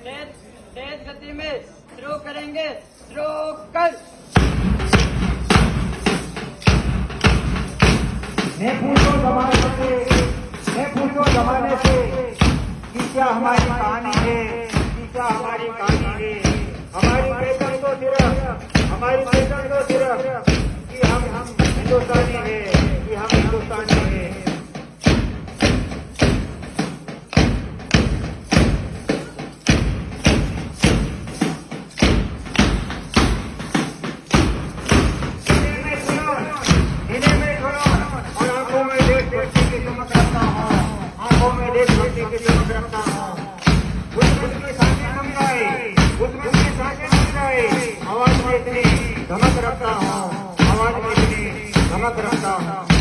तेज तेज गति में थ्रो करेंगे। थ्रो कर। मैं पूछो जमाने से कि क्या हमारी कहानी है, कि क्या हमारी कहानी है। हमारी पहचान तो सिर्फ कि हम हिंदुस्तानी है, कि हम हिंदुस्तानी है। आवाज में इतनी धमक रखता हूँ,